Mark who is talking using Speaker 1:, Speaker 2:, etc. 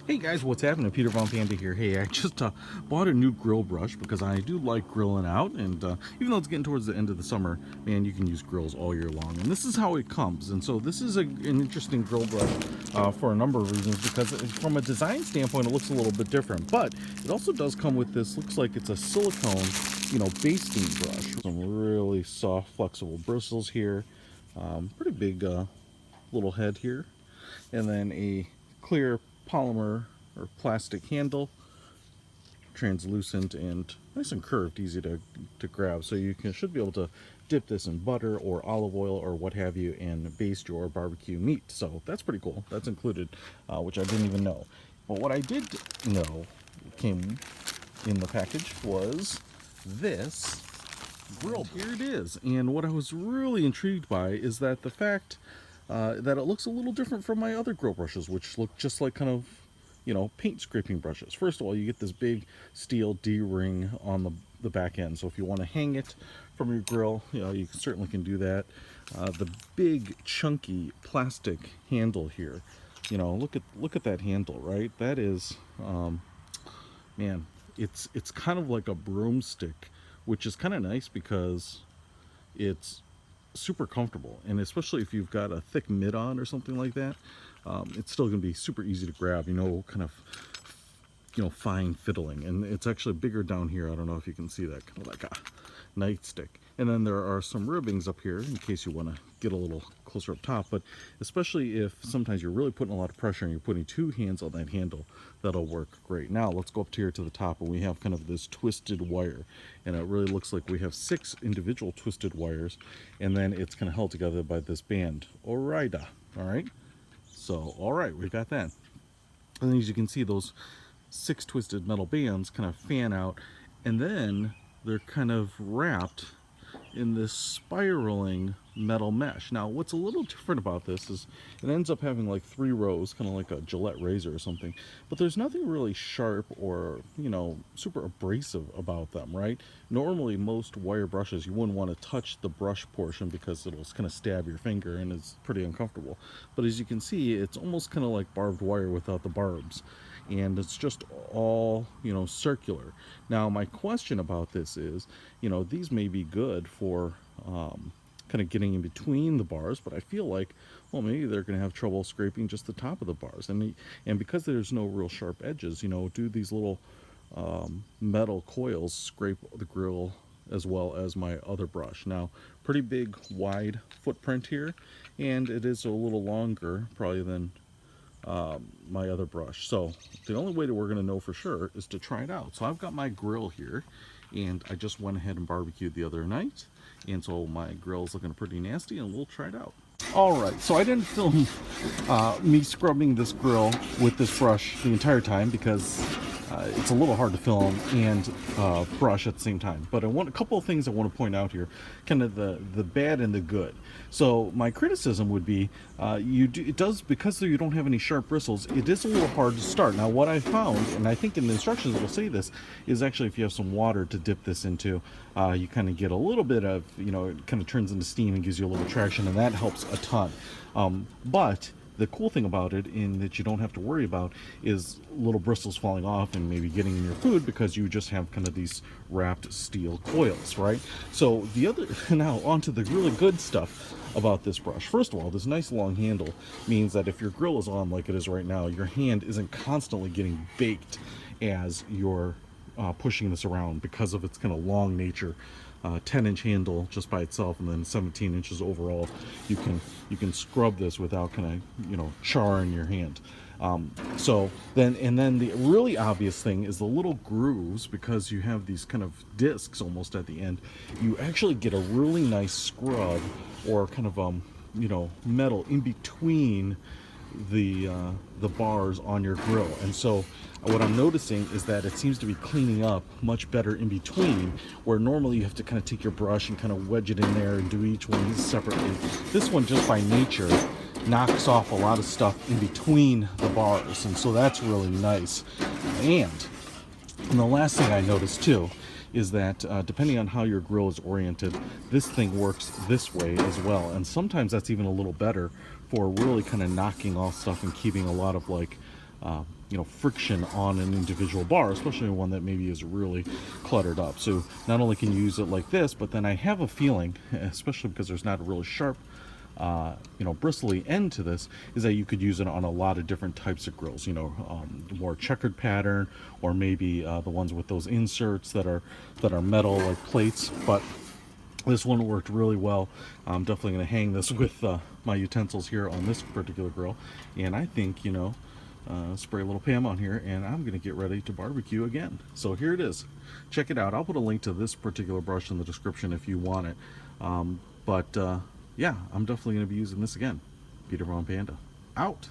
Speaker 1: Hey guys, what's happening? Peter Von Panda here. Hey, I just bought a new grill brush because I do like grilling out, and even though it's getting towards the end of the summer, man, you can use grills all year long. And this is how it comes. And so this is an interesting grill brush for a number of reasons, because from a design standpoint, it looks a little bit different. But it also does come with this, looks like it's a silicone, basting brush. Some really soft, flexible bristles here. Pretty big little head here. And then a clear polymer or plastic handle, translucent and nice and curved, easy to grab. So you should be able to dip this in butter or olive oil or what have you and baste your barbecue meat. So that's pretty cool. That's included, which I didn't even know. But what I did know came in the package was this grill. Here it is. And what I was really intrigued by is that the fact that it looks a little different from my other grill brushes, which look just like kind of, paint scraping brushes. First of all, you get this big steel D-ring on the back end. So if you want to hang it from your grill, you certainly can do that. The big chunky plastic handle here, look at that handle, right? That is, man, it's kind of like a broomstick, which is kind of nice because it's super comfortable, and especially if you've got a thick mitt on or something like that, it's still going to be super easy to grab, kind of fine fiddling. And it's actually bigger down here. I don't know if you can see that, kind of like a nightstick. And then there are some ribbings up here in case you want to get a little closer up top, but especially if sometimes you're really putting a lot of pressure and you're putting two hands on that handle, that'll work great. Now let's go up here to the top, and we have kind of this twisted wire, and it really looks like we have 6 individual twisted wires, and then it's kind of held together by this band, OUREIDA. All right, so all right, we've got that. And then as you can see, those 6 twisted metal bands kind of fan out, and then they're kind of wrapped in this spiraling metal mesh. Now what's a little different about this is it ends up having like 3 rows, kind of like a Gillette razor or something, but there's nothing really sharp or super abrasive about them, right? Normally most wire brushes, you wouldn't want to touch the brush portion because it'll kind of stab your finger and it's pretty uncomfortable. But as you can see, it's almost kind of like barbed wire without the barbs, and it's just all circular. Now my question about this is, these may be good for kind of getting in between the bars, but I feel like, well, maybe they're going to have trouble scraping just the top of the bars, and because there's no real sharp edges, do these little metal coils scrape the grill as well as my other brush. Now, pretty big wide footprint here, and it is a little longer probably than my other brush. So the only way that we're going to know for sure is to try it out. So I've got my grill here, and I just went ahead and barbecued the other night, and so my grill's looking pretty nasty, and we'll try it out. Alright, so I didn't film me scrubbing this grill with this brush the entire time because it's a little hard to film and brush at the same time. But a couple of things I want to point out here, kind of the bad and the good. So my criticism would be, because you don't have any sharp bristles, it is a little hard to start. Now what I found, and I think in the instructions it will say this, is actually if you have some water to dip this into, you kind of get a little bit of, it kind of turns into steam and gives you a little traction, and that helps a ton. But the cool thing about it, in that you don't have to worry about, is little bristles falling off and maybe getting in your food because you just have kind of these wrapped steel coils, right? So now onto the really good stuff about this brush. First of all, this nice long handle means that if your grill is on like it is right now, your hand isn't constantly getting baked as you're pushing this around because of its kind of long nature. 10-inch handle just by itself, and then 17 inches overall. You can scrub this without kind of charring your hand. Then the really obvious thing is the little grooves, because you have these kind of discs almost at the end. You actually get a really nice scrub or kind of metal in between the bars on your grill. And so what I'm noticing is that it seems to be cleaning up much better in between, where normally you have to kind of take your brush and kind of wedge it in there and do each one separately. This one, just by nature, knocks off a lot of stuff in between the bars, and so that's really nice. And the last thing I noticed too is that depending on how your grill is oriented, this thing works this way as well, and sometimes that's even a little better for really kind of knocking off stuff and keeping a lot of like friction on an individual bar, especially one that maybe is really cluttered up. So not only can you use it like this, but then I have a feeling, especially because there's not a really sharp bristly end to this, is that you could use it on a lot of different types of grills, more checkered pattern, or maybe the ones with those inserts that are metal like plates. But this one worked really well. I'm definitely going to hang this with my utensils here on this particular grill, and I think spray a little Pam on here, and I'm going to get ready to barbecue again. So here it is. Check it out. I'll put a link to this particular brush in the description if you want it. Yeah, I'm definitely going to be using this again. Peter Von Panda, out.